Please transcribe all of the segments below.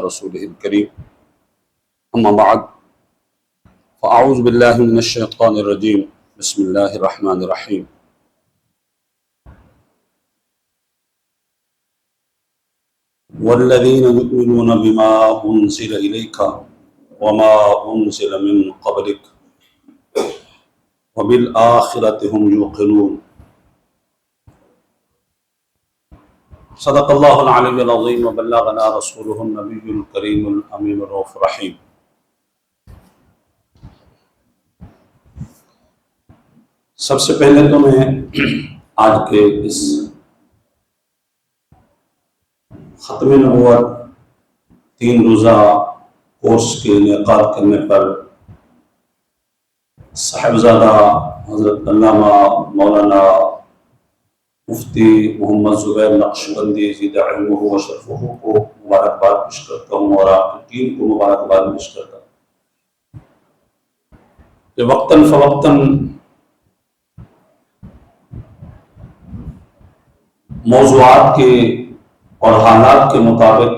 رسوله الكريم أما بعد فأعوذ بالله من الشيطان الرجيم بسم الله الرحمن الرحيم والذين يؤمنون بما أنزل إليك وما أنزل من قبلك وبالآخرة هم يوقنون صدق الله العلي العظيم وبلغنا رسوله النبي الكريم الأمين الرؤوف الرحيم۔ سب سے پہلے تو میں آج کے اس ختم نبوت 3 روزہ کورس کے انعقاد کرنے پر صاحبزادہ حضرت علامہ مولانا مفتی محمد زبیر نقشبندی زیدہ علمہ و شرفہ کو مبارکباد پیش کرتا ہوں اور آپ کی ٹیم کو مبارکباد پیش کرتا ہوں کہ وقتاً فوقتاً موضوعات کے اور حالات کے مطابق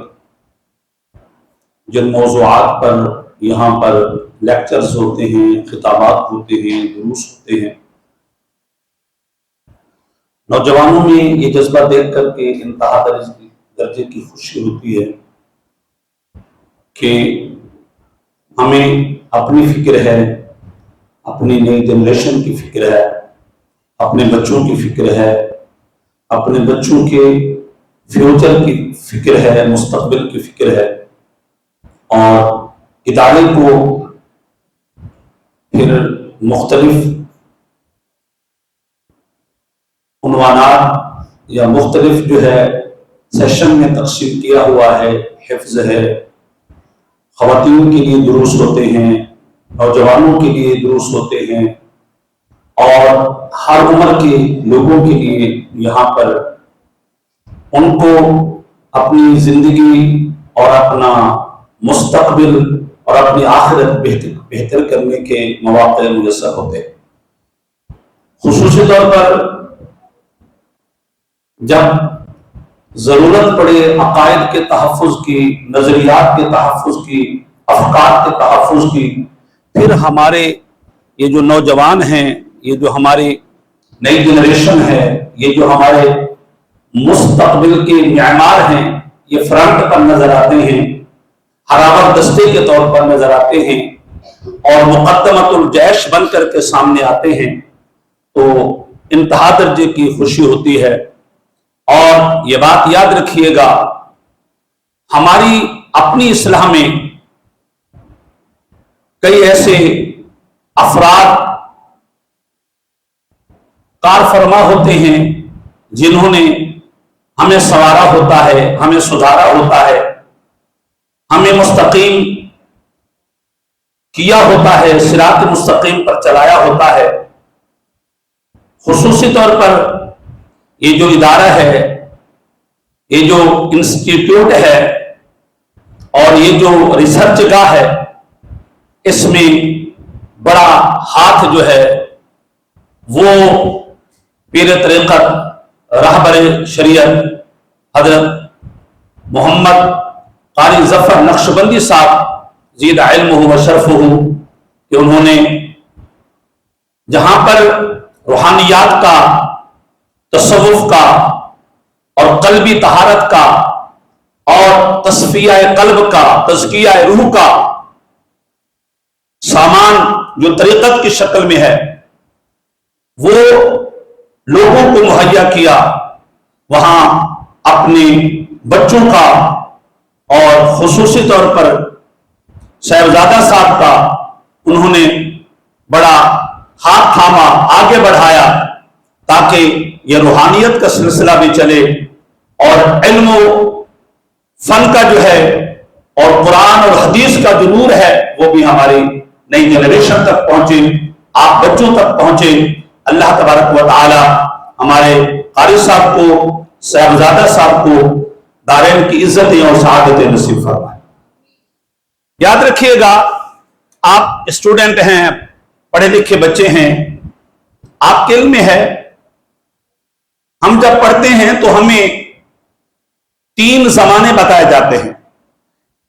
جن موضوعات پر یہاں پر لیکچرز ہوتے ہیں، خطابات ہوتے ہیں، دروس ہوتے ہیں، نوجوانوں میں یہ جذبہ دیکھ کر کے انتہا درجے کی خوشی ہوتی ہے کہ ہمیں اپنی فکر ہے، اپنی نئی جنریشن کی فکر ہے، اپنے بچوں کی فکر ہے، اپنے بچوں کے فیوچر کی فکر ہے، مستقبل کی فکر ہے، اور ادارے کو پھر مختلف عنوانات یا مختلف جو ہے سیشن میں تقسیم کیا ہوا ہے۔ حفظ ہے، خواتین کے لیے دروس ہوتے ہیں، نوجوانوں کے لیے دروس ہوتے ہیں، اور ہر عمر کے لوگوں کے لیے یہاں پر ان کو اپنی زندگی اور اپنا مستقبل اور اپنی آخرت بہتر کرنے کے مواقع میسر ہوتے ہیں۔ خصوصی طور پر جب ضرورت پڑے عقائد کے تحفظ کی، نظریات کے تحفظ کی، افکار کے تحفظ کی، پھر ہمارے یہ جو نوجوان ہیں، یہ جو ہماری نئی جنریشن ہے، یہ جو ہمارے مستقبل کے معمار ہیں، یہ فرنٹ پر نظر آتے ہیں، ہراور دستے کے طور پر نظر آتے ہیں اور مقدمۃ الجیش بن کر کے سامنے آتے ہیں، تو انتہا درجے کی خوشی ہوتی ہے۔ اور یہ بات یاد رکھیے گا، ہماری اپنی اصلاح میں کئی ایسے افراد کار فرما ہوتے ہیں جنہوں نے ہمیں سنوارا ہوتا ہے، ہمیں سدھارا ہوتا ہے، ہمیں مستقیم کیا ہوتا ہے، صراط مستقیم پر چلایا ہوتا ہے۔ خصوصی طور پر یہ جو ادارہ ہے، یہ جو انسٹیٹیوٹ ہے اور یہ جو ریسرچ گاہ ہے، اس میں بڑا ہاتھ جو ہے وہ پیر طریقت رہبر شریعت حضرت محمد قاری ظفر نقشبندی صاحب زیدہ علمہ و شرفہ کہ انہوں نے جہاں پر روحانیات کا، تصوف کا اور قلبی طہارت کا اور تصفیہ قلب کا، تزکیہ روح کا سامان جو طریقت کی شکل میں ہے وہ لوگوں کو مہیا کیا، وہاں اپنے بچوں کا اور خصوصی طور پر صاحبزادہ صاحب کا انہوں نے بڑا ہاتھ تھاما، آگے بڑھایا تاکہ یہ روحانیت کا سلسلہ بھی چلے اور علم و فن کا جو ہے اور قرآن اور حدیث کا جو نور ہے وہ بھی ہماری نئی جنریشن تک پہنچے، آپ بچوں تک پہنچے۔ اللہ تبارک و تعالی ہمارے قاری صاحب کو، صاحبزادہ صاحب کو دارین کی عزتیں اور سعادتیں نصیب فرمائے۔ یاد رکھیے گا، آپ اسٹوڈنٹ ہیں، پڑھے لکھے بچے ہیں، آپ کے علم میں ہے ہم جب پڑھتے ہیں تو ہمیں 3 زمانے بتائے جاتے ہیں۔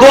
2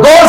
2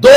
2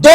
2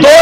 2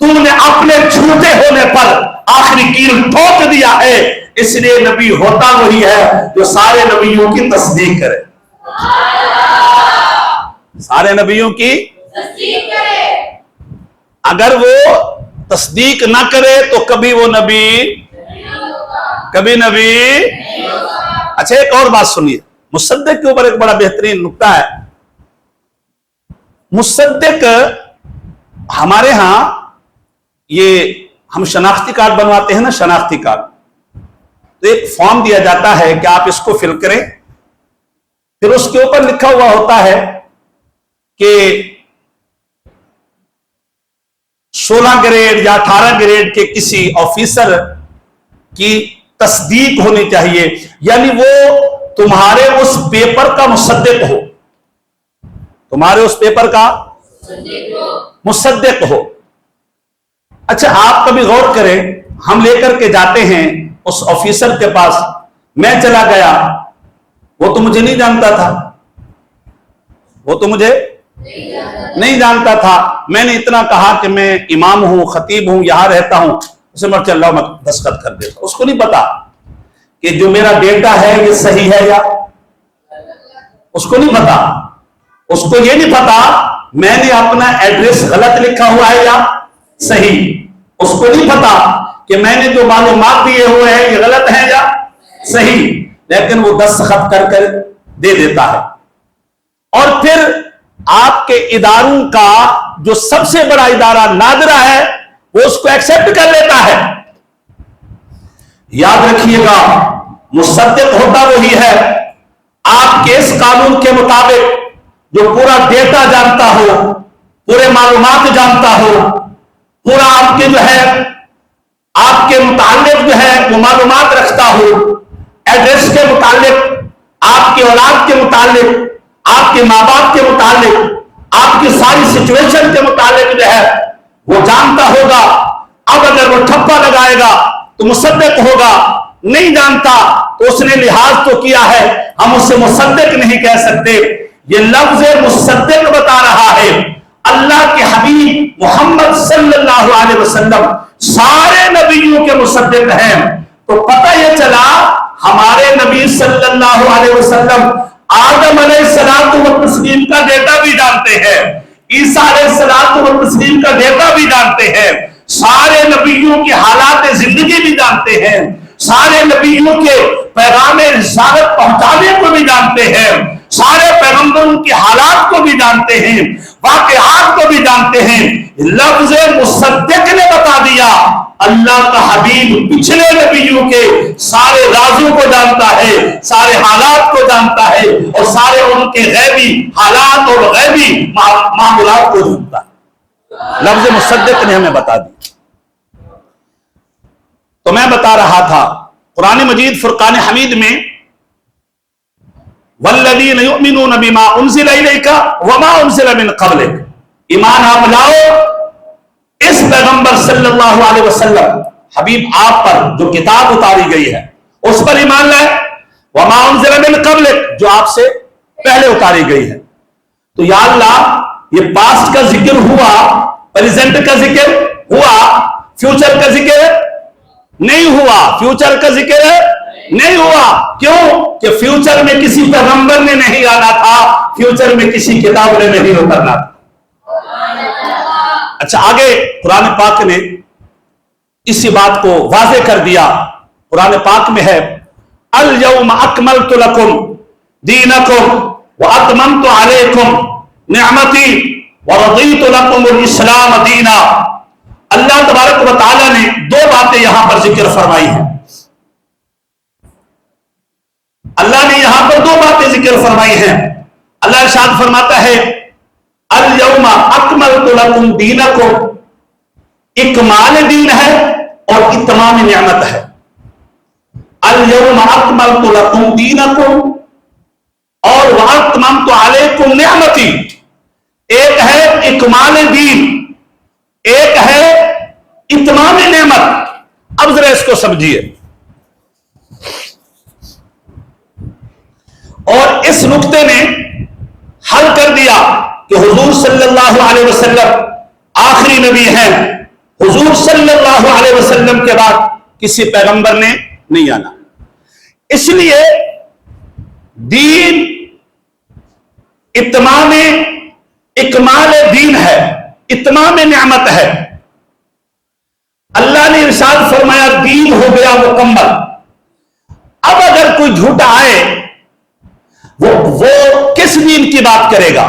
تو نے اپنے جھوٹے ہونے پر آخری کیل ٹھوک دیا ہے، اس لیے نبی ہوتا وہی ہے جو سارے نبیوں کی تصدیق کرے، سارے نبیوں کی تصدیق کرے۔ اگر وہ تصدیق نہ کرے تو کبھی وہ نبی کبھی نبی۔ اچھا ایک اور بات سنیے، مصدق کے اوپر ایک بڑا بہترین نکتہ ہے۔ مصدق ہمارے ہاں یہ ہم شناختی کارڈ بنواتے ہیں نا، شناختی کارڈ، تو ایک فارم دیا جاتا ہے کہ آپ اس کو فل کریں، پھر اس کے اوپر لکھا ہوا ہوتا ہے کہ 16 گریڈ یا 18 گریڈ کے کسی آفیسر کی تصدیق ہونی چاہیے، یعنی وہ تمہارے اس پیپر کا مصدق ہو، تمہارے اس پیپر کا مصدق ہو۔ اچھا آپ کبھی غور کریں، ہم لے کر کے جاتے ہیں اس آفیسر کے پاس، میں چلا گیا، وہ تو مجھے نہیں جانتا تھا، وہ تو مجھے نہیں جانتا تھا، میں نے اتنا کہا کہ میں امام ہوں، خطیب ہوں، یہاں رہتا ہوں، اسے مرچہ اللہ میں دستخط کر دیتا۔ اس کو نہیں پتا کہ جو میرا ڈیٹا ہے یہ صحیح ہے، یا اس کو نہیں پتا، اس کو یہ نہیں پتا میں نے اپنا ایڈریس غلط لکھا ہوا ہے یا صحیح، اس کو نہیں پتا کہ میں نے جو معلومات دیے ہوئے ہیں یہ غلط ہیں یا صحیح، لیکن وہ دستخط کر کر دے دیتا ہے۔ اور پھر آپ کے اداروں کا جو سب سے بڑا ادارہ نادرہ ہے وہ اس کو ایکسپٹ کر لیتا ہے۔ یاد رکھیے گا، مصدق ہوتا وہی ہے آپ کے اس قانون کے مطابق جو پورا ڈیٹا جانتا ہو، پورے معلومات جانتا ہو، پورا آپ کے جو ہے آپ کے متعلق جو ہے وہ معلومات رکھتا ہو، ایڈریس کے متعلق، آپ کی اولاد کے متعلق، آپ کے ماں باپ کے متعلق، آپ کی ساری سچویشن کے متعلق جو ہے وہ جانتا ہوگا۔ اب اگر وہ ٹھپا لگائے گا تو مصدق ہوگا، نہیں جانتا تو اس نے لحاظ تو کیا ہے، ہم اسے مصدق نہیں کہہ سکتے۔ یہ لفظ مصدق بتا رہا ہے اللہ کے حبیب محمد صلی اللہ علیہ وسلم سارے نبیوں کے مصدق ہیں۔ تو پتہ یہ چلا ہمارے نبی صلی اللہ علیہ وسلم آدم علیہ السلام و تسلیم کا ڈیٹا بھی جانتے ہیں، عیسیٰ علیہ السلام و تسلیم کا ڈیٹا بھی جانتے ہیں، سارے نبیوں کی حالات زندگی بھی جانتے ہیں، سارے نبیوں کے پیغام رسالت پہنچانے کو بھی جانتے ہیں، سارے پیغمبروں کی حالات کو بھی جانتے ہیں، واقعات کو بھی جانتے ہیں۔ لفظ مصدق نے بتا دیا اللہ کا حبیب پچھلے نبیوں کے سارے رازوں کو جانتا ہے، سارے حالات کو جانتا ہے، اور سارے ان کے غیبی حالات اور غیبی معاملات کو جانتا ہے۔ لفظ مصدق نے ہمیں بتا دی۔ تو میں بتا رہا تھا قرآن مجید فرقان حمید میں والذین یؤمنون بما انزل الیک وما انزل من قبلک، ایمان آپ لاؤ اس پیغمبر صلی اللہ علیہ وسلم حبیب آپ پر جو کتاب اتاری گئی ہے اس پر ایمان لائے، وما انزل من قبلک جو آپ سے پہلے اتاری گئی ہے۔ تو یا اللہ یہ پاسٹ کا ذکر ہوا، پریزنٹ کا ذکر ہوا، فیوچر کا ذکر نہیں ہوا، فیوچر کا ذکر نہیں ہوا۔ کیوں کہ فیوچر میں کسی پیغمبر نے نہیں آنا تھا، فیوچر میں کسی کتاب نے نہیں اترنا تھا۔ اچھا آگے قرآن پاک نے اسی بات کو واضح کر دیا۔ قرآن پاک میں ہے الیوم اکملت لکم دینکم واتممت علیکم نعمتی ورضیت لکم الاسلام دینا۔ اللہ تبارک و تعالی نے دو باتیں یہاں پر ذکر فرمائی ہیں، اللہ نے یہاں پر دو باتیں ذکر فرمائی ہیں۔ اللہ ارشاد فرماتا ہے الیوم اکملت لکم دینکم، اکمال دین ہے اور اتمام نعمت ہے۔ الیوم اکملت لکم دینکم اور واتممت علیکم نعمتی، ایک ہے اکمال دین، ایک ہے اتمام نعمت۔ اب ذرا اس کو سمجھیے، اور اس نقطے نے حل کر دیا کہ حضور صلی اللہ علیہ وسلم آخری نبی ہیں، حضور صلی اللہ علیہ وسلم کے بعد کسی پیغمبر نے نہیں آنا. اس لیے دین اتمام اکمال دین ہے، اتمام نعمت ہے. اللہ نے ارشاد فرمایا دین ہو گیا مکمل. اب اگر کوئی جھوٹا آئے وہ کس دین کی بات کرے گا؟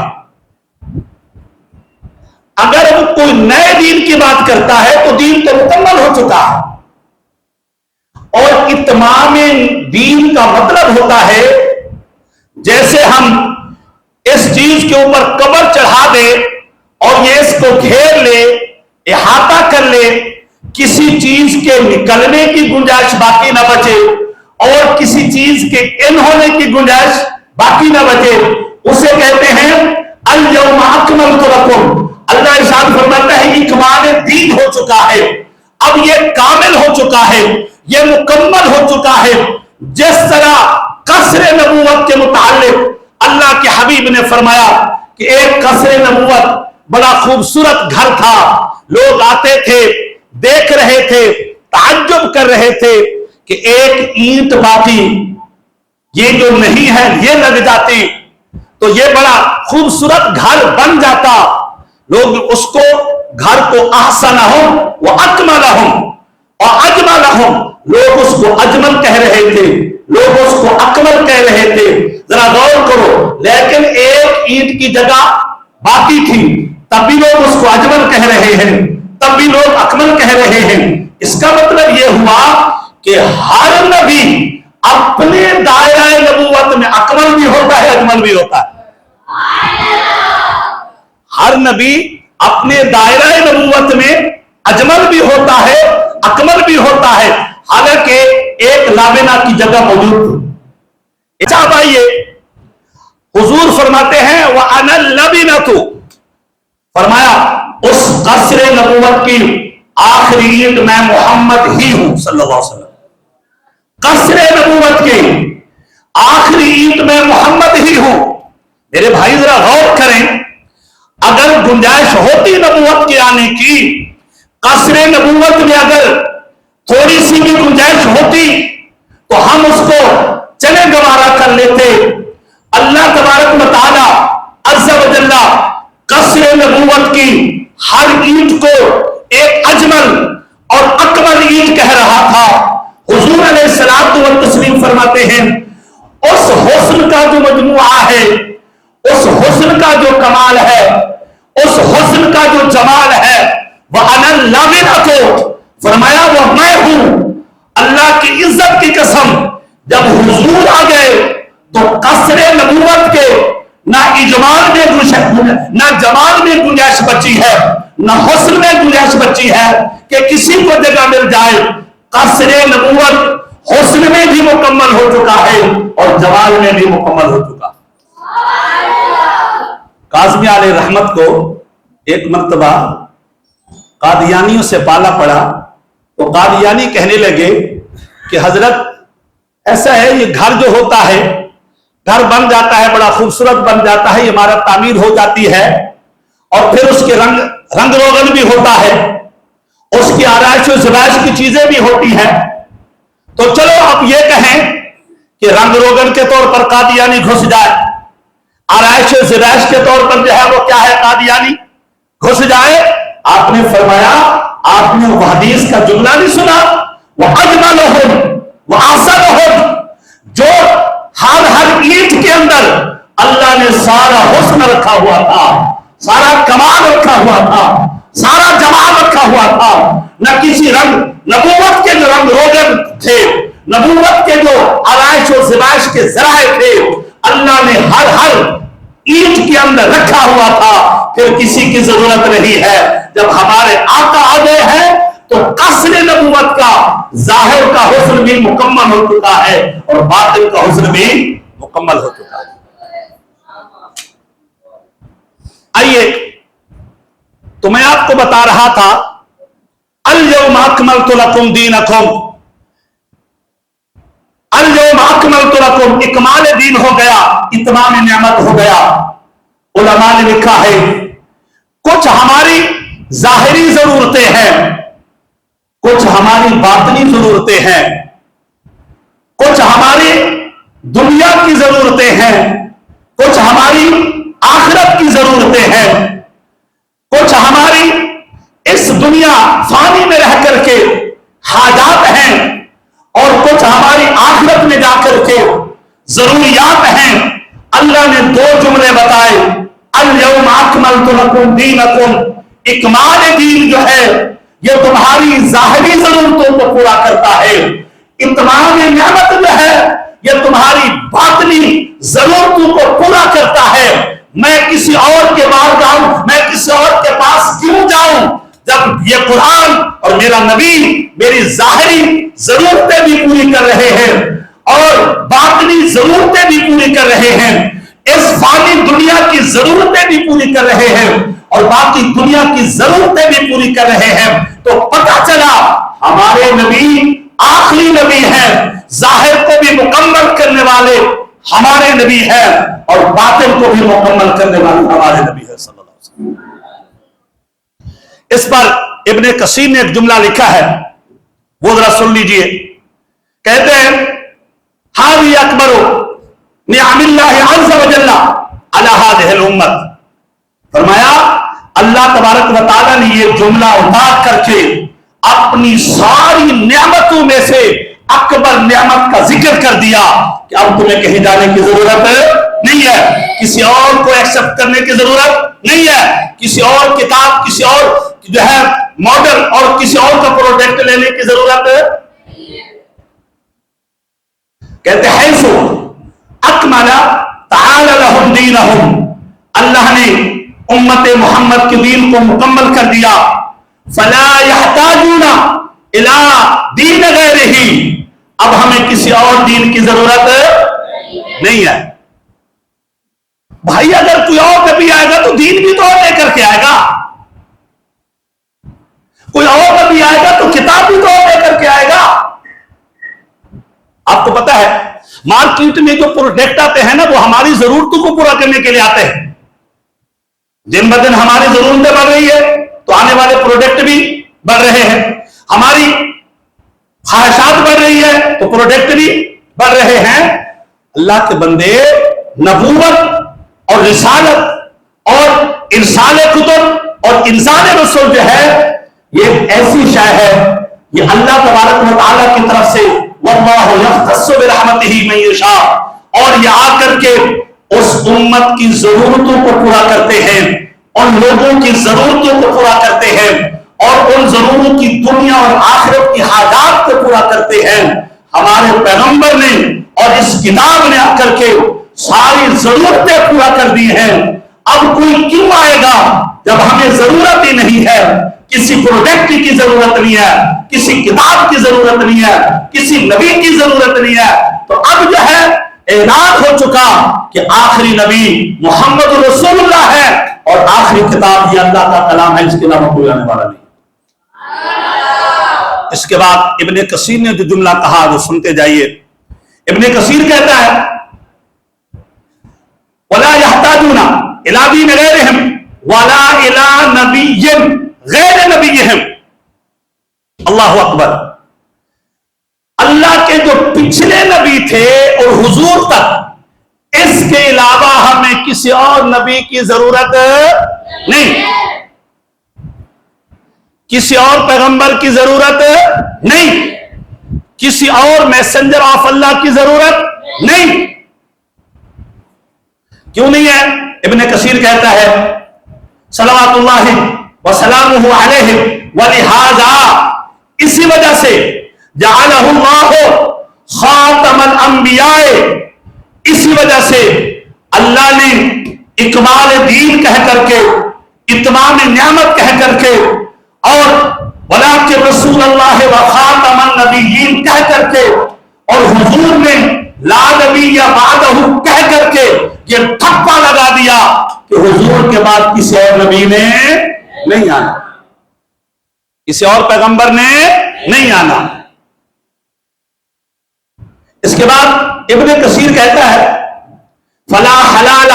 اگر وہ کوئی نئے دین کی بات کرتا ہے تو دین تو مکمل ہو چکا ہے. اور اتمام دین کا مطلب ہوتا ہے جیسے ہم اس چیز کے اوپر کور چڑھا دے اور یہ اس کو گھیر لے، احاطہ کر لے، کسی چیز کے نکلنے کی گنجائش باقی نہ بچے اور کسی چیز کے ان ہونے کی گنجائش باقی نہ بچے، اسے کہتے ہیں الیوم اکملت لکم. اللہ ارشاد فرماتا ہے اکمال دین ہو چکا ہے، اب یہ کامل ہو چکا ہے، یہ مکمل ہو چکا ہے. جس طرح قصر نبوت کے متعلق اللہ کے حبیب نے فرمایا کہ ایک قصر نبوت بڑا خوبصورت گھر تھا، لوگ آتے تھے، دیکھ رہے تھے، تعجب کر رہے تھے کہ ایک اینٹ باقی یہ جو نہیں ہے یہ لگ جاتی تو یہ بڑا خوبصورت گھر بن جاتا. لوگ اس کو گھر کو احسنہم و اکملہم اور اجملہم، لوگ اس کو اجمل کہہ رہے تھے، لوگ اس کو اکمل کہہ رہے تھے. ذرا غور کرو، لیکن ایک اینٹ کی جگہ باقی تھی، تب بھی لوگ اس کو اجمل کہہ رہے ہیں، تب بھی لوگ اکمل کہہ رہے ہیں. اس کا مطلب یہ ہوا کہ ہر نبی اپنے دائرہ نبوت میں اکمل بھی ہوتا ہے، اجمل بھی ہوتا ہے. ہر نبی اپنے دائرہ نبوت میں اجمل بھی ہوتا ہے، اکمل بھی ہوتا ہے، حالانکہ ایک لابنا کی جگہ موجود تھی. اچھا بھائیے، حضور فرماتے ہیں وَأَنَا اللَّبِنَةُ، فرمایا اس قصر نبوت کی آخری اینٹ میں محمد ہی ہوں صلی اللہ علیہ وسلم. قصر نبوت کی آخری اینٹ میں محمد ہی ہوں. میرے بھائی ذرا غور کریں، اگر گنجائش ہوتی نبوت کے آنے کی، قصر نبوت میں اگر تھوڑی سی بھی گنجائش ہوتی تو ہم اس کو چلے گوارا کر لیتے. اللہ تبارک و تعالی عز و جل قصر نبوت کی ہر اینٹ کو ایک اجمل اور اکمل اینٹ کہہ رہا تھا. حضور علیہ الصلوۃ والتسلیم فرماتے ہیں اس حسن کا جو مجموعہ ہے، اس حسن کا جو کمال ہے، اس حسن کا جو جمال ہے، وَأَنَا اللَّبِنَةُ، فرمایا وہ میں ہوں. اللہ کی عزت کی قسم، جب حضور آ گئے تو قصر نبوت کے نہ اجمال میں نہ جمال میں گنجائش بچی ہے، نہ حسن میں گنجائش بچی ہے کہ کسی کو جگہ مل جائے. قصر نبوت حسن میں بھی مکمل ہو چکا ہے اور جمال میں بھی مکمل ہو چکا. کاظمی علیہ رحمت کو ایک مرتبہ قادیانیوں سے پالا پڑا تو قادیانی کہنے لگے کہ حضرت ایسا ہے، یہ گھر جو ہوتا ہے، گھر بن جاتا ہے، بڑا خوبصورت بن جاتا ہے، عمارت تعمیر ہو جاتی ہے اور پھر اس کے رنگ روغن بھی ہوتا ہے، اس کی آرائش و زبائش کی چیزیں بھی ہوتی ہیں. تو چلو اب یہ کہیں کہ رنگ روغن کے طور پر قادیانی گھس جائے، آرائش و زبائش کے طور پر جو ہے وہ کیا ہے قادیانی گھس جائے. آپ نے فرمایا، آپ نے وہ حدیث کا جملہ نہیں سنا، وہ اجملہم وہ احسنہم، جو ہر اینٹ کے اندر اللہ نے سارا حسن رکھا ہوا تھا، سارا کمال رکھا ہوا تھا، سارا جمال رکھا ہوا تھا. نہ کسی نبوت کے جو رنگ روغن تھے، نبوت کے جو آرائش و زبائش کے ذرائع تھے، اللہ نے ہر اینٹ کے اندر رکھا ہوا تھا. پھر کسی کی ضرورت نہیں ہے. جب ہمارے آقا آ گئے ہیں تو قصر نبوت کا ظاہر کا حسن بھی مکمل ہو چکا ہے اور باطن کا حسن بھی مکمل ہو چکا ہے. آئیے، تو میں آپ کو بتا رہا تھا الیوم اکملت لکم دینکم، الیوم اکملت لکم، اکمال دین ہو گیا، اتمام نعمت ہو گیا. علماء نے لکھا ہے کچھ ہماری ظاہری ضرورتیں ہیں کچھ ہماری باطنی ضرورتیں ہیں، کچھ ہماری دنیا کی ضرورتیں ہیں، کچھ ہماری آخرت کی ضرورتیں ہیں، کچھ ہماری اس دنیا فانی میں رہ کر کے حاجات ہیں، اور کچھ ہماری آخرت میں جا کر کے ضروریات ہیں۔ اللہ نے دو جملے بتائے، الیوم اکملت لکم دینکم، اکمال دین جو ہے یہ تمہاری ظاہری ضرورتوں کو پورا کرتا ہے، اتمام نعمت جو ہے یہ تمہاری باطنی ضرورتوں کو پورا کرتا ہے۔ میں کسی اور کے بار جاؤں، میں کسی اور کے پاس کیوں جاؤں جب یہ قرآن اور میرا نبی میری ظاہری ضرورتیں بھی پوری کر رہے ہیں اور باطنی ضرورتیں بھی پوری کر رہے ہیں، اس فانی دنیا کی ضرورتیں بھی پوری کر رہے ہیں اور باقی دنیا کی ضرورتیں بھی پوری کر رہے ہیں، تو پتہ چلا ہمارے نبی آخری نبی ہیں، ظاہر کو بھی مکمل کرنے والے ہمارے نبی ہیں اور باطن کو بھی مکمل کرنے والے ہمارے نبی ہیں صلی اللہ علیہ وسلم۔ اس پر ابن کثیر نے ایک جملہ لکھا ہے، وہ ذرا سن لیجئے۔ کہتے ہیں حاوی اکبر نعم اللہ عز وجل علی ہذہ الامت، فرمایا اللہ تبارک و تعالیٰ نے یہ جملہ اتار کر کے اپنی ساری نعمتوں میں سے اکبر نعمت کا ذکر کر دیا کہ اب تمہیں کہیں جانے کی ضرورت نہیں ہے، کسی اور کو ایکسپٹ کرنے کی ضرورت نہیں ہے، کسی اور کتاب، کسی اور جو ہے ماڈل اور کسی اور کا پروڈکٹ لینے کی ضرورت کہتے ہیں سو اکمل تعالی لہم دینہم، اللہ نے امت محمد کے دین کو مکمل کر دیا، فلا یحتاجون الی دین غیرہ، اب ہمیں کسی اور دین کی ضرورت نہیں ہے۔ بھائی اگر کوئی اور نبی آئے گا تو دین بھی تو اور لے کر کے آئے گا، کوئی اور نبی آئے گا تو کتاب بھی تو اور لے کر کے آئے گا۔ آپ کو پتا ہے مارکیٹ میں جو پروڈکٹ آتے ہیں نا وہ ہماری ضرورتوں کو پورا کرنے کے لیے آتے ہیں، دن بہ دن ہماری ضرورتیں بڑھ رہی ہے تو آنے والے پروڈکٹ بھی بڑھ رہے ہیں، ہماری خواہشات بڑھ رہی ہے تو پروڈکٹ بھی بڑھ رہے ہیں۔ اللہ کے بندے، نبوت اور رسالت اور ارسال کتب اور انسان رسول جو ہے یہ ایسی شے ہے، یہ اللہ تبارک و تعالیٰ کی طرف سے واللہ یختص برحمتہ من یشاء، اور یہ آ کر کے اس امت کی ضرورتوں کو پورا کرتے ہیں، ان لوگوں کی ضرورتوں کو پورا کرتے ہیں اور ان ضرورتوں کی دنیا اور آخرت کی حاجات کو پورا کرتے ہیں۔ ہمارے پیغمبر نے اور اس کتاب نے آ کر کے ساری ضرورتیں پورا کر دی ہیں۔ اب کوئی کیوں آئے گا جب ہمیں ضرورت ہی نہیں ہے، کسی پروڈکٹ کی ضرورت نہیں ہے، کسی کتاب کی ضرورت نہیں ہے، کسی نبی کی ضرورت نہیں ہے، تو اب جو ہے اعلان ہو چکا کہ آخری نبی محمد رسول اللہ ہے اور آخری کتاب یہ اللہ کا کلام ہے، اس کے علاوہ کوئی آنے والا نہیں۔ اس کے بعد ابن کثیر نے جو جملہ کہا وہ سنتے جائیے۔ ابن کثیر کہتا ہے وَلَا يَحْتَاجُونَ إِلَىٰ دِينِ غَيْرِهِمْ وَلَا إِلَىٰ نَبِيٍّ غَيْرِ نَبِيِّهِمْ۔ اللہ اکبر، اللہ کے جو پچھلے نبی تھے اور حضور تک، اس کے علاوہ ہمیں کسی اور نبی کی ضرورت نہیں، کسی اور پیغمبر کی ضرورت نہیں، کسی اور میسنجر آف اللہ کی ضرورت نہیں۔ کیوں نہیں ہے؟ ابن کثیر کہتا ہے صلوات اللہ وسلامہ علیہ ولہذا، اسی وجہ سے جعلہ اللہ خاتم الانبیاء، اسی وجہ سے اللہ نے اکمال دین کہہ کر کے، اتمام نعمت کہہ کر کے اور ولکن رسول اللہ و خاتم النبیین کہہ کر کے اور حضور نے لا نبی بعدہ کہہ کر کے یہ ٹھپا لگا دیا کہ حضور کے بعد کسی اور نبی نے نہیں آنا، کسی اور پیغمبر نے نہیں آنا۔ اس کے بعد ابن کثیر کہتا ہے فلا حلال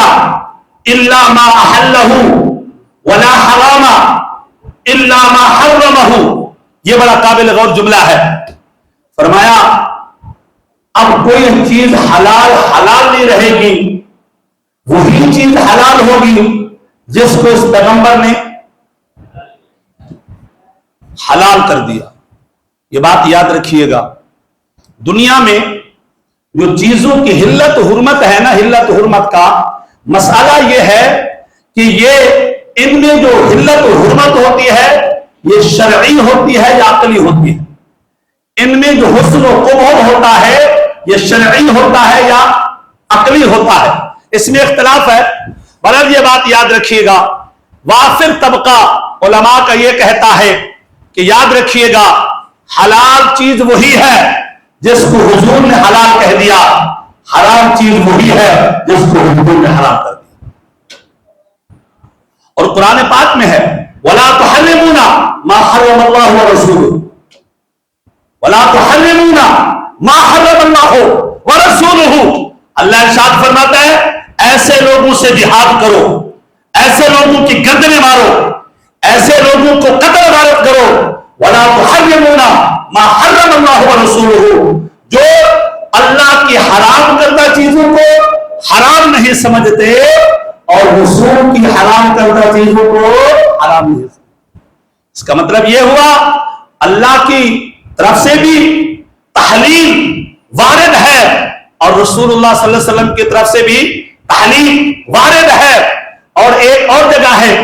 الا ما احلہ ولا حرام الا ما حرمہ یہ بڑا قابل غور جملہ ہے. فرمایا اب کوئی چیز حلال نہیں رہے گی، وہی چیز حلال ہوگی جس کو اس پیغمبر نے حلال کر دیا. یہ بات یاد رکھیے گا، دنیا میں جو چیزوں کی حلت و حرمت ہے نا، حلت و حرمت کا مسئلہ یہ ہے کہ یہ ان میں جو حلت و حرمت ہوتی ہے یہ شرعی ہوتی ہے یا عقلی ہوتی ہے. ان میں جو حسن و قبول ہوتا ہے یہ شرعی ہوتا ہے یا عقلی ہوتا ہے، اس میں اختلاف ہے. بہرحال یہ بات یاد رکھیے گا. وافر طبقہ علماء کا یہ کہتا ہے کہ یاد رکھیے گا حلال چیز وہی ہے جس کو حضور نے حلال کہہ دیا، حرام چیز وہی ہے جس کو حضور نے حرام کر دیا. اور قرآن پاک میں ہے وَلَا تُحَرِّمُونَ مَا حَرَّمَ اللَّهُ وَرَسُولُهُ، وَلَا تُحَرِّمُونَ مَا حَرَّمَ اللَّهُ وَرَسُولُهُ. اللہ ارشاد فرماتا ہے ایسے لوگوں سے جہاد کرو، ایسے لوگوں کی گردنیں مارو، ایسے لوگوں کو قتل غارت کرو. وَلَا تُحَرِّمُونَ مَا حَرَّمَ اللَّهُ وَرَسُولُهُ، جو اللہ کی حرام کردہ چیزوں کو حرام نہیں سمجھتے اور رسول کی حرام کردہ چیزوں کو حرام نہیں سمجھتے. اس کا مطلب یہ ہوا اللہ کی طرف سے بھی تحلیل وارد ہے اور رسول اللہ صلی اللہ علیہ وسلم کی طرف سے بھی تحلیل وارد ہے. اور ایک اور جگہ ہے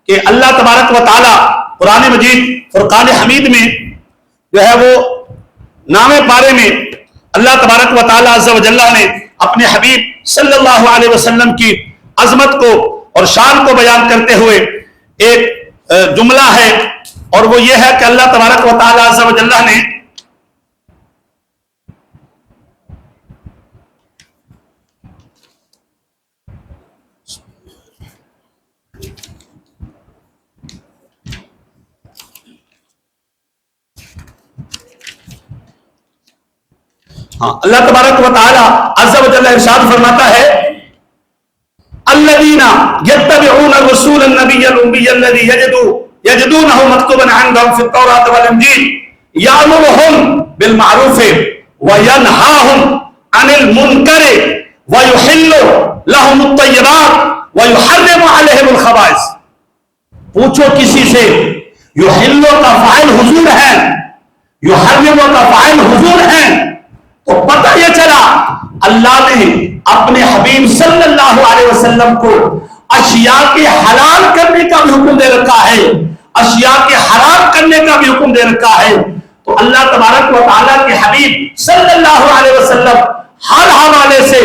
کہ اللہ تبارک و تعالی قرآن مجید فرقان حمید میں جو ہے وہ نامے پارے میں اللہ تبارک و تعالی عز و جل نے اپنے حبیب صلی اللہ علیہ وسلم کی عظمت کو اور شان کو بیان کرتے ہوئے ایک جملہ ہے، اور وہ یہ ہے کہ اللہ تبارک و تعالی عز و جل نے اللہ تبارک و تعالی عز و جل ارشاد فرماتا ہے الذین یتبعون الرسول النبی الأمی الذی یجدونہ مکتوبا عندهم فی التوراۃ والانجیل یأمرهم بالمعروف وینہاهم عن المنکر ویحل لهم الطیبات ویحرم علیہم الخبائث. پوچھو کسی سے، یحل کا فاعل حضور ہے، یحرم کا فاعل حضور ہے، تو پتہ یہ چلا اللہ نے اپنے حبیب صلی اللہ علیہ وسلم کو اشیاء کے حلال کرنے کا بھی حکم دے رکھا ہے، اشیاء کے حرام کرنے کا بھی حکم دے رکھا ہے. تو اللہ تبارک و تعالیٰ کے حبیب صلی اللہ علیہ وسلم ہر حوالے سے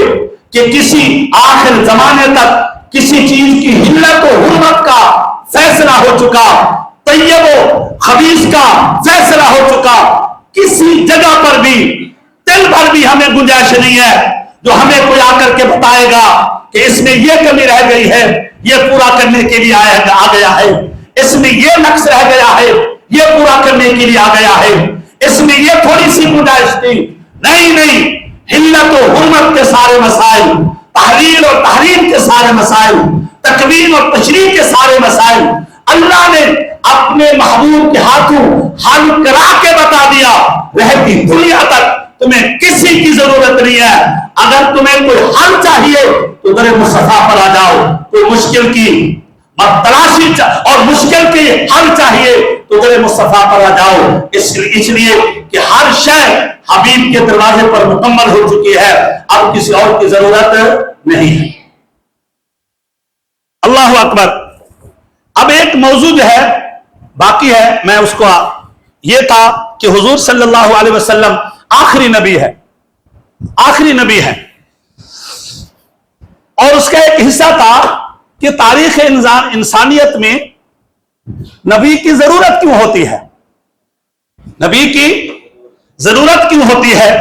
کہ کسی آخر زمانے تک کسی چیز کی حلت و حرمت کا فیصلہ ہو چکا، طیب و خبیث کا فیصلہ ہو چکا، کسی جگہ پر بھی دل بھر بھی ہمیں گنجائش نہیں ہے جو ہمیں کوئی آ کر کے بتائے گا کہ اس میں یہ کمی رہ گئی ہے، یہ پورا کرنے کے لیے آ گیا ہے، اس میں یہ نقص رہ گیا ہے، یہ پورا کرنے کے لیے آ گیا ہے، اس میں یہ تھوڑی سی گنجائش تھی. نہیں، حلت و حرمت کے سارے مسائل، تحلیل اور تحریم کے سارے مسائل، تکوین اور تشریح کے سارے مسائل اللہ نے اپنے محبوب کے ہاتھوں حل کرا کے بتا دیا. رہتی دنیا تک تمہیں کسی کی ضرورت نہیں ہے. اگر تمہیں کوئی حل چاہیے تو در مصطفیٰ پر آ جاؤ، کوئی مشکل کی تلاشی اور مشکل کے حل چاہیے تو در مصطفیٰ پر آ جاؤ. اس لیے کہ ہر شے حبیب کے دروازے پر مکمل ہو چکی ہے، اب کسی اور کی ضرورت نہیں ہے. اللہ اکبر. اب ایک موضوع جو ہے باقی ہے، میں اس کو یہ تھا کہ حضور صلی اللہ علیہ وسلم آخری نبی ہے، آخری نبی ہے، اور اس کا ایک حصہ تھا کہ تاریخ انسانیت میں نبی کی ضرورت کیوں ہوتی ہے، نبی کی ضرورت کیوں ہوتی ہے.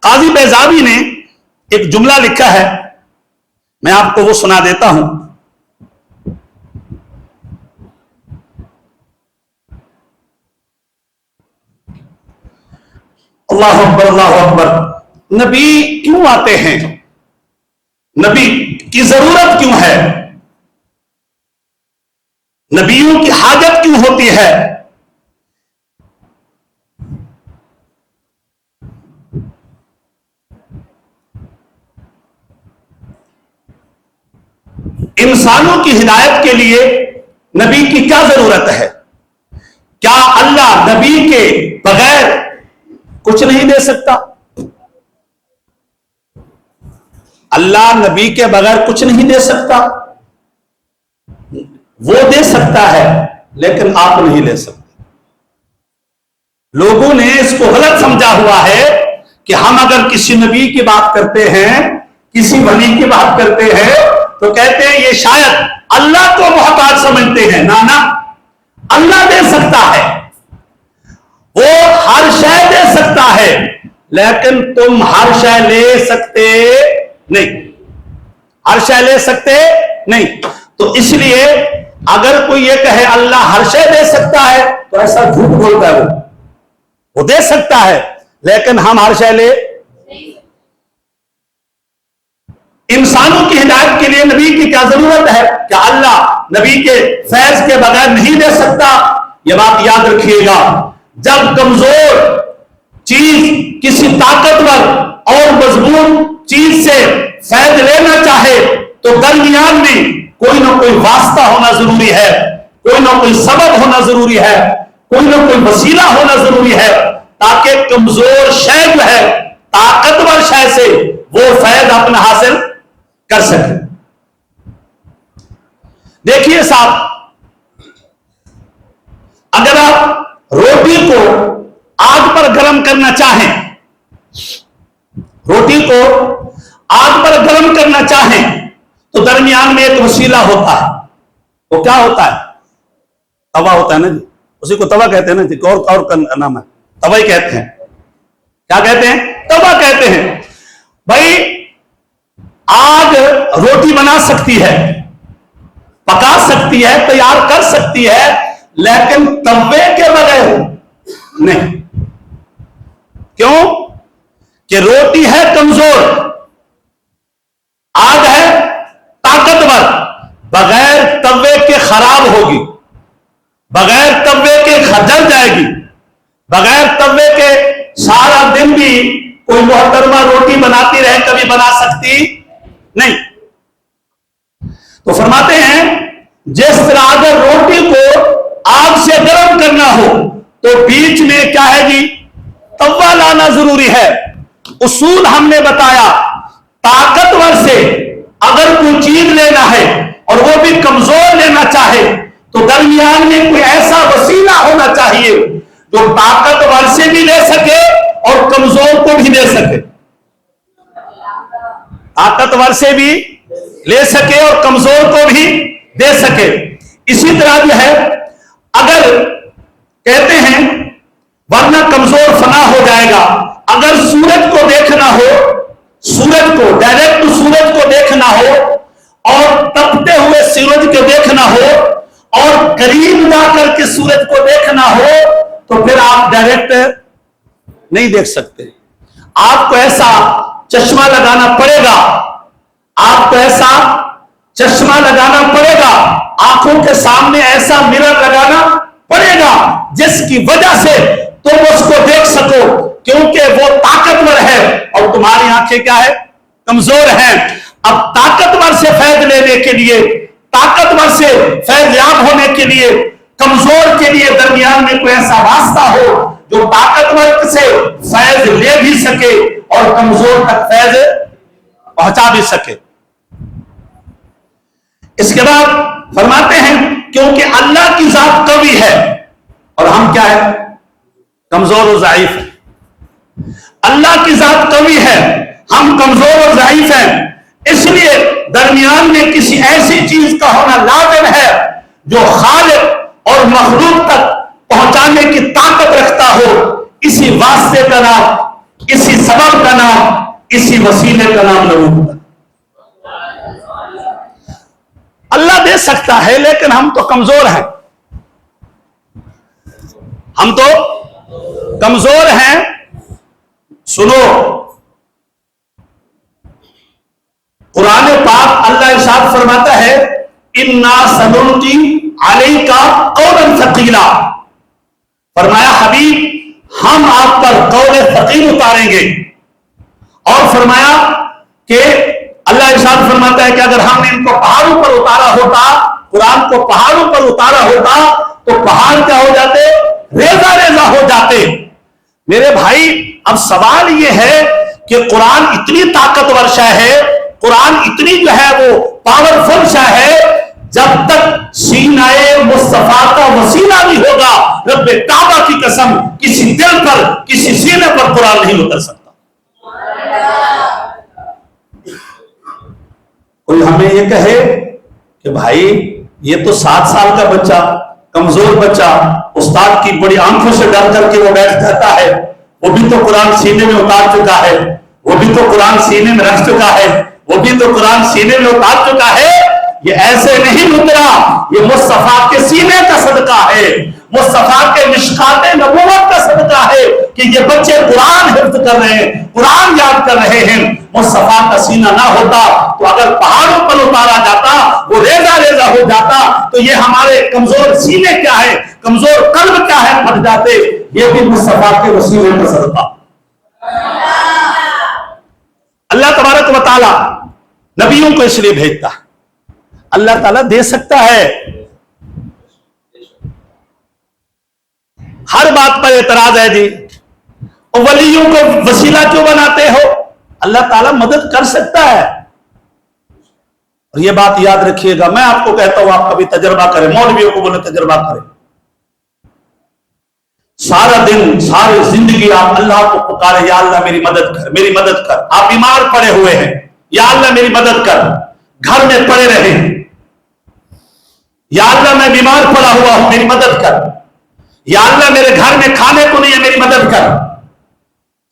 قاضی بیضاوی نے ایک جملہ لکھا ہے، میں آپ کو وہ سنا دیتا ہوں. اللہ اکبر، اللہ اکبر. نبی کیوں آتے ہیں، نبی کی ضرورت کیوں ہے. نبیوں کی حاجت کیوں ہوتی ہے؟ انسانوں کی ہدایت کے لیے نبی کی کیا ضرورت ہے؟ کیا اللہ نبی کے بغیر کچھ نہیں دے سکتا؟ اللہ نبی کے بغیر کچھ نہیں دے سکتا؟ وہ دے سکتا ہے لیکن آپ نہیں لے سکتے۔ لوگوں نے اس کو غلط سمجھا ہوا ہے کہ ہم اگر کسی نبی کی بات کرتے ہیں، کسی ولی کی بات کرتے ہیں تو کہتے ہیں یہ شاید اللہ کو محتاج سمجھتے ہیں۔ نہ، اللہ دے سکتا ہے، وہ ہر شے دے سکتا ہے، لیکن تم ہر شے لے سکتے نہیں، ہر شے لے سکتے نہیں۔ تو اس لیے اگر کوئی یہ کہے اللہ ہر شے دے سکتا ہے تو ایسا جھوٹ بولتا ہے۔ وہ دے سکتا ہے لیکن ہم ہر شے لے۔ انسانوں کی ہدایت کے لیے نبی کی کیا ضرورت ہے؟ کیا اللہ نبی کے فیض کے بغیر نہیں دے سکتا؟ یہ بات یاد رکھیے گا، جب کمزور چیز کسی طاقتور اور مضبوط چیز سے فیض لینا چاہے تو درمیان میں کوئی نہ کوئی واسطہ ہونا ضروری ہے، کوئی نہ کوئی سبب ہونا ضروری ہے، کوئی نہ کوئی وسیلہ ہونا ضروری ہے، تاکہ کمزور شے جو ہے طاقتور شے سے وہ فیض اپنا حاصل کر سکے۔ دیکھیے صاحب، اگر آپ روٹی کو آگ پر گرم کرنا چاہیں، روٹی کو آگ پر گرم کرنا چاہیں تو درمیان میں ایک وسیلہ ہوتا ہے۔ وہ کیا ہوتا ہے؟ توا ہوتا ہے نا جی، اسی کو توا کہتے ہیں نا جی، اور کا نام ہے توا ہی کہتے ہیں۔ کیا کہتے ہیں؟ توا کہتے ہیں۔ بھائی آگ روٹی بنا سکتی ہے، پکا سکتی ہے، تیار کر سکتی ہے، لیکن توے کے بغیر نہیں۔ کیوں؟ کہ روٹی ہے کمزور، آگ ہے طاقتور، بغیر توے کے خراب ہوگی، بغیر توے کے جل جائے گی، بغیر توے کے سارا دن بھی کوئی محترمہ روٹی بناتی رہے کبھی بنا سکتی نہیں۔ تو فرماتے ہیں جس طرح اگر روٹی کو آگ سے گرم کرنا ہو تو بیچ میں کیا ہے جی؟ توا لانا ضروری ہے۔ اصول ہم نے بتایا، طاقتور سے اگر کوئی چیز لینا ہے اور وہ بھی کمزور لینا چاہے تو درمیان میں کوئی ایسا وسیلہ ہونا چاہیے جو طاقتور سے بھی لے سکے اور کمزور کو بھی دے سکے، طاقتور سے بھی لے سکے اور کمزور کو بھی دے سکے۔ اسی طرح جو ہے اگر کہتے ہیں ورنہ کمزور فنا ہو جائے گا، اگر سورج کو دیکھنا ہو، سورج کو ڈائریکٹ سورج کو دیکھنا ہو اور تپتے ہوئے سورج کو دیکھنا ہو اور قریب جا کر کے سورج کو دیکھنا ہو تو پھر آپ ڈائریکٹ نہیں دیکھ سکتے، آپ کو ایسا چشمہ لگانا پڑے گا، آپ کو ایسا چشمہ لگانا پڑے گا، آنکھوں کے سامنے ایسا مرر لگانا پڑے گا جس کی وجہ سے تم اس کو دیکھ سکو، کیونکہ وہ طاقتور ہے اور تمہاری آنکھیں کیا ہے؟ کمزور ہیں۔ اب طاقتور سے فیض لینے کے لیے، طاقتور سے فیض یاب ہونے کے لیے، کمزور کے لیے درمیان میں کوئی ایسا راستہ ہو جو طاقتور سے فیض لے بھی سکے اور کمزور تک فیض پہنچا بھی سکے۔ اس کے بعد فرماتے ہیں کیونکہ اللہ کی ذات قوی ہے اور ہم کیا ہے؟ کمزور و ضعیف ہیں۔ اللہ کی ذات قوی ہے، ہم کمزور و ضعیف ہیں، اس لیے درمیان میں کسی ایسی چیز کا ہونا لازم ہے جو خالق اور مخلوق تک پہنچانے کی طاقت رکھتا ہو۔ اسی واسطے کا نام، اسی سبب کا نام، اسی وسیلے کا نام ضرور ہے۔ اللہ دے سکتا ہے لیکن ہم تو کمزور ہیں، ہم تو کمزور ہیں۔ سنو قرآن پاک اللہ ارشاد فرماتا ہے اِنَّا سَنُلْقِي علیکا قولا ثقیلا، فرمایا حبیب ہم آپ پر قول ثقیل اتاریں گے. اور فرمایا کہ اللہ ارشاد فرماتا ہے کہ اگر ہم نے ان کو پہاڑوں پر اتارا ہوتا، قرآن کو پہاڑوں پر اتارا ہوتا تو پہاڑ کیا ہو جاتے؟ ریزہ ریزہ ہو جاتے. میرے بھائی اب سوال یہ ہے کہ قرآن اتنی طاقتور شے ہے، قرآن اتنی جو ہے وہ پاورفل شے ہے، جب تک سینہ مصطفیٰ کا وسیلہ نہیں ہوگا، رب کعبہ کی قسم کسی دل پر، کسی سینے پر قرآن نہیں اتر سکتا. کوئی ہمیں یہ کہے کہ بھائی یہ تو 7 سال کا بچہ، کمزور بچہ، استاد کی بڑی آنکھوں سے ڈر کر کے وہ بیٹھ جاتا ہے، وہ بھی تو قرآن سینے میں اتار چکا ہے، وہ بھی تو قرآن سینے میں رکھ چکا ہے، وہ بھی تو قرآن سینے میں اتار چکا ہے. یہ ایسے نہیں اترا، یہ مصطفیٰ کے سینے کا صدقہ ہے، مصطفیٰ کے مشکات نبوت کا صدقہ ہے کہ یہ بچے قرآن حفظ کر رہے ہیں، قرآن یاد کر رہے ہیں. مصطفیٰ کا سینہ نہ ہوتا تو اگر پہاڑوں پر اتارا جاتا وہ ریزہ ریزہ ہو جاتا، تو یہ ہمارے کمزور سینے کیا ہے، کمزور قلب کیا ہے، پھٹ جاتے. یہ بھی مصطفیٰ کے وسیلے کا صدقہ. اللہ تبارک و تعالی نبیوں کو اس لیے بھیجتا ہے. اللہ تعالیٰ دے سکتا ہے، ہر بات پر اعتراض ہے جی ولیوں کو وسیلہ کیوں بناتے ہو؟ اللہ تعالیٰ مدد کر سکتا ہے. اور یہ بات یاد رکھیے گا، میں آپ کو کہتا ہوں آپ کبھی تجربہ کریں، مولویوں کو بولے تجربہ کریں، سارا دن ساری زندگی آپ اللہ کو پکارے، یا اللہ میری مدد کر، میری مدد کر. آپ بیمار پڑے ہوئے ہیں، یا اللہ میری مدد کر. گھر میں پڑے رہیں، یا اللہ میں بیمار پڑا ہوا ہوں میری مدد کر. یا اللہ میرے گھر میں کھانے کو نہیں ہے میری مدد کر.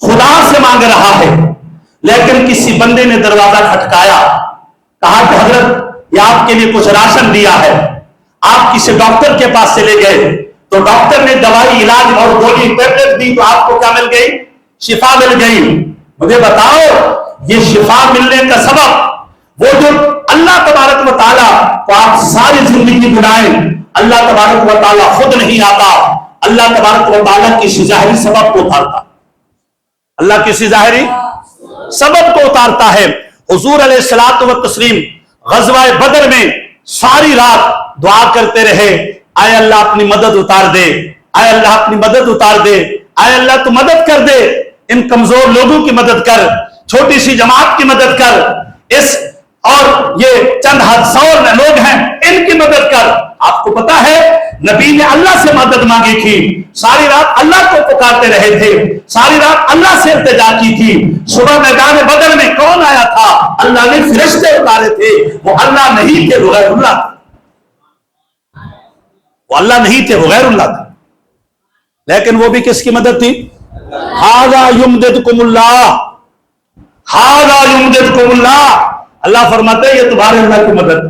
خدا سے مانگ رہا ہے، لیکن کسی بندے نے دروازہ کھٹکایا، کہا کہ حضرت یہ آپ کے لیے کچھ راشن دیا ہے. آپ کسی ڈاکٹر کے پاس چلے گئے تو ڈاکٹر نے دوائی، علاج اور گولی ٹیبلٹ دی تو آپ کو کیا مل گئی؟ شفا مل گئی. مجھے بتاؤ یہ شفا ملنے کا سبب وہ جو اللہ تبارک و تعالیٰ کو آپ ساری زندگی بنائیں، اللہ تبارک و تعالیٰ خود نہیں آتا، اللہ تبارک و تعالیٰ کسی ظاہری سبب کو اتارتا، اللہ کسی ظاہری سبب کو اتارتا ہے. حضور علیہ الصلوۃ والتسلیم غزوہ بدر میں ساری رات دعا کرتے رہے، اے اللہ اپنی مدد اتار دے، اے اللہ اپنی مدد اتار دے، اے اللہ تو مدد کر دے، ان کمزور لوگوں کی مدد کر، چھوٹی سی جماعت کی مدد کر، اس اور یہ چند 100 لوگ ہیں ان کی مدد کر. آپ کو پتا ہے نبی نے اللہ سے مدد مانگی تھی، ساری رات اللہ کو پکارتے رہے تھے، ساری رات اللہ سے التجا کی تھی. صبح میدان بدر میں کون آیا تھا؟ اللہ نے فرشتے اتارے تھے. وہ اللہ نہیں تھے، وہ غیر اللہ تھے. وہ اللہ نہیں تھے، وہ غیر اللہ تھے. لیکن وہ بھی کس کی مدد تھی؟ ھذا یمددکم اللہ، ھذا یمددکم اللہ. اللہ فرماتے ہیں یہ تمہارے اللہ کی مدد،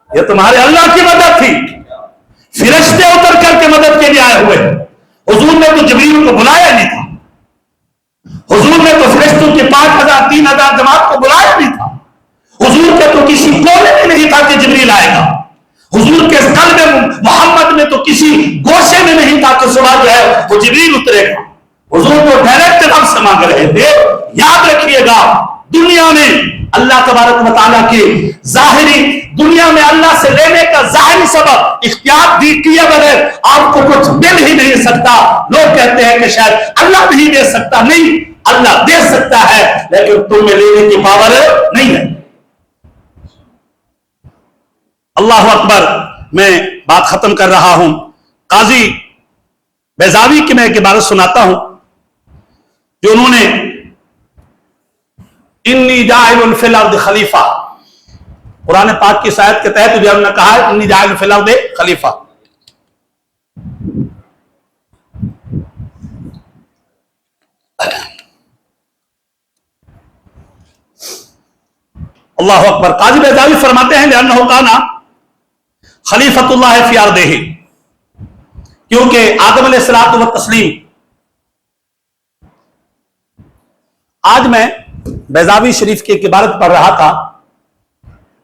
یہ تمہارے اللہ کی مدد تھی. فرشتے اتر کر کے مدد کے لیے آئے ہوئے. حضور نے تو جبریل کو بلایا نہیں تھا، حضور نے تو فرشتوں کی 5000 3000 جماعت کو بلایا نہیں تھا. حضور کے تو کسی کونے میں نہیں تھا کہ جبریل آئے گا. حضور کے قلب محمد میں تو کسی گوشے میں نہیں تھا کہ صبح جو ہے وہ جبریل اترے گا. حضور کو ڈائریکٹ رب سے مانگ رہے تھے. یاد رکھیے گا دنیا میں اللہ تبارک و تعالیٰ کے ظاہری، دنیا میں اللہ سے لینے کا ظاہری سبب اختیار کیے بغیر آپ کو کچھ مل ہی نہیں سکتا. لوگ کہتے ہیں کہ شاید اللہ نہیں دے سکتا. نہیں، اللہ دے سکتا ہے لیکن تم میں لینے کی پاور نہیں ہے. اللہ اکبر. میں بات ختم کر رہا ہوں. قاضی بیضاوی کی میں ایک عبارت سناتا ہوں جو انہوں نے انی جاعل فی الارض خلیفہ، قرآن پاک کی آیت کے تحت جو ہم نے کہا ہے انی جاعل فی الارض خلیفہ. اللہ اکبر. قاضی بیضاوی فرماتے ہیں لأنہ کان خلیفۃ اللہ فی ارضہ، کیونکہ آدم علیہ الصلوۃ والتسلیم. آج میں بیضاوی شریف کی ایک عبارت پڑھ رہا تھا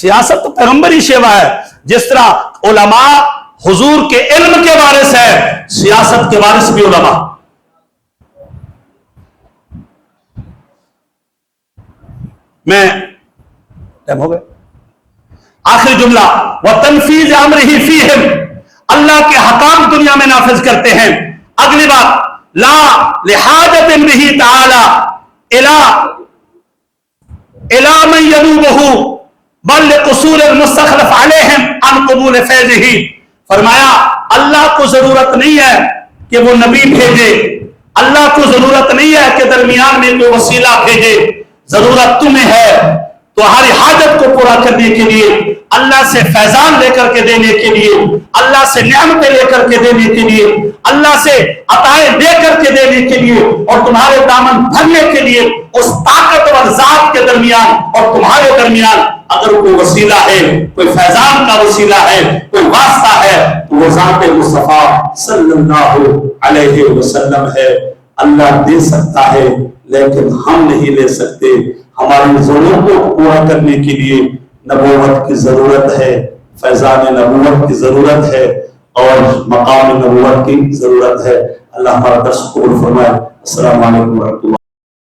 سیاست تو پیغمبری شیوا ہے. جس طرح علماء حضور کے علم کے وارث ہے، سیاست کے وارث بھی علماء. میں ٹائم ہو گئے. آخری جملہ وَتَنْفِيذِ أَمْرِهِ فِيهِمْ، اللہ کے حکام دنیا میں نافذ کرتے ہیں. اگلی بات لا لحاجت به تعالی الى من ينوبه بل لقصور المستخلف علیہم عن قبول فیضہ. فرمایا اللہ کو ضرورت نہیں ہے کہ وہ نبی بھیجے، اللہ کو ضرورت نہیں ہے کہ درمیان میں کوئی وسیلہ بھیجے. ضرورت تمہیں ہے تمہاری حاجت کو پورا کرنے کے لیے، اللہ سے فیضان لے کر کے دینے کے لیے، اللہ سے نعمتیں لے کر کے دینے کے لیے، اللہ سے عطائیں لے کر کے دینے کے لیے، اور تمہارے دامن بھرنے کے لیے. اس طاقتور ذات کے درمیان اور تمہارے درمیان اگر کوئی وسیلہ ہے، کوئی فیضان کا وسیلہ ہے، کوئی واسطہ ہے، تو وہ ذات مصطفیٰ صلی اللہ علیہ وسلم ہے. اللہ دے سکتا ہے لیکن ہم نہیں لے سکتے. ہماری ضرورتوں کو پورا کرنے کے لیے نبوت کی ضرورت ہے، فیضان نبوت کی ضرورت ہے، اور مقام نبوت کی ضرورت ہے. اللہ ہمارا درس قبول فرمائے. السلام علیکم ورحمۃ اللہ.